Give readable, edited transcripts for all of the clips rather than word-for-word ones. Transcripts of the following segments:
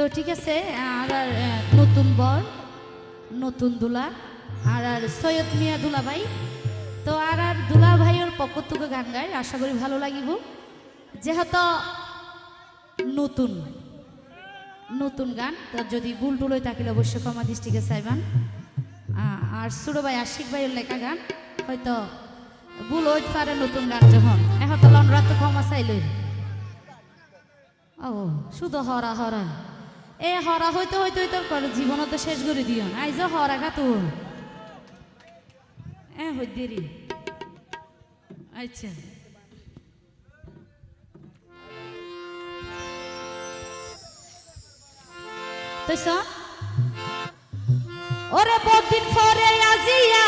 তো ঠিক আছে আর নতুন বর নতুন দুলা আর সৈয়দ মিয়া দুলা ভাই তো আর দুলা ভাইয়ের পক্ষ থেকে গান গাই আশা করি ভালো লাগিব যেহেতু নতুন নতুন গান তো যদি ভুল টুল হয়ে থাকিলে অবশ্যই ক্ষমা দৃষ্টিকে চাইবেন আর ছোট ভাই আশিক ভাইয়ের লেখা গান হয়তো ভুল হইতে পারে নতুন গান যখন এখন তো লনরা তো ক্ষমা চাইলে ও শুধু হরা হরা এ হরা হইতে হইতে হইতে করে জীবন তো শেষ করে দিও আইজ হরা খা তো এ হই দেরি আচ্ছা তো ওরে বহুদিন পরে আজিয়া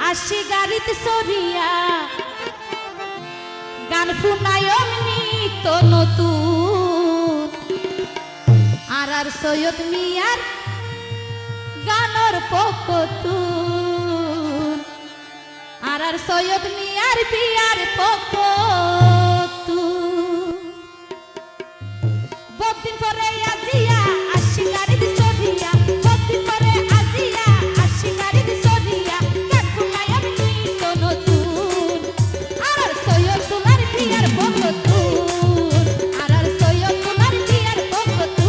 আসি গাড়িতে সরিয়া গান শুনায় অমনি তো নতুন আর সৈয়দ মিয়ার গানর পকতুন আর সৈয়দ মিয়ার বিয়ার পকতুন বহুদিন পরে আজিয়া আসি গাড়িতে সরিয়া বহুদিন পরে আজিয়া আসি গাড়িতে সরিয়া গান শুনায় অমনি তো নতুন আর সৈয়দ তুলার বিয়ার পকতুন আর সৈয়দ তুলার বিয়ার পকতুন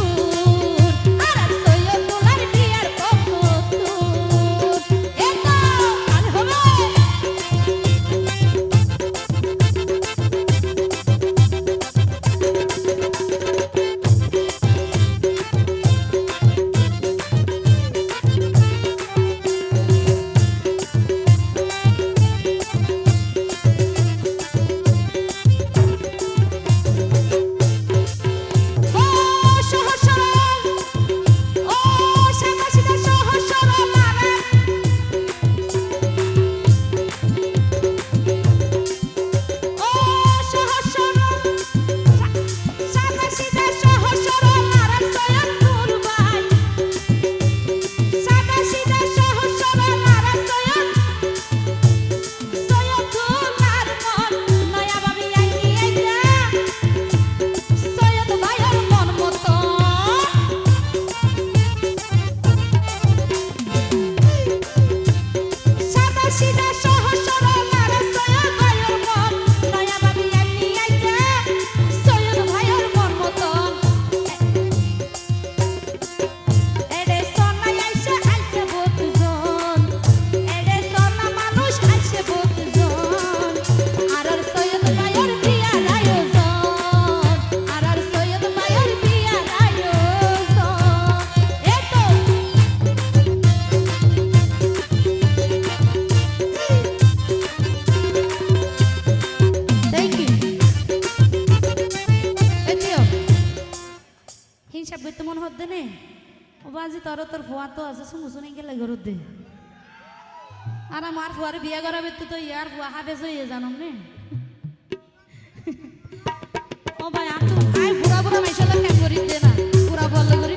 আর সৈয়দ তুলার বিয়ার পকতুন এতো আর হবে হিসাব করতে মনে হচ্ছে নে ও বাজি তোর তোর ফুয়া তো আছে শুনছো নাকি লাগে দে আর আমার ফুয়ারে বিয়া করাবে তো ইয়ার ফুয়া হাফেজ হয়ে জানো নে ও ভাই আমি তো আই বুড়া বুড়া মেশালা কেন করি দে না বুড়া বল করি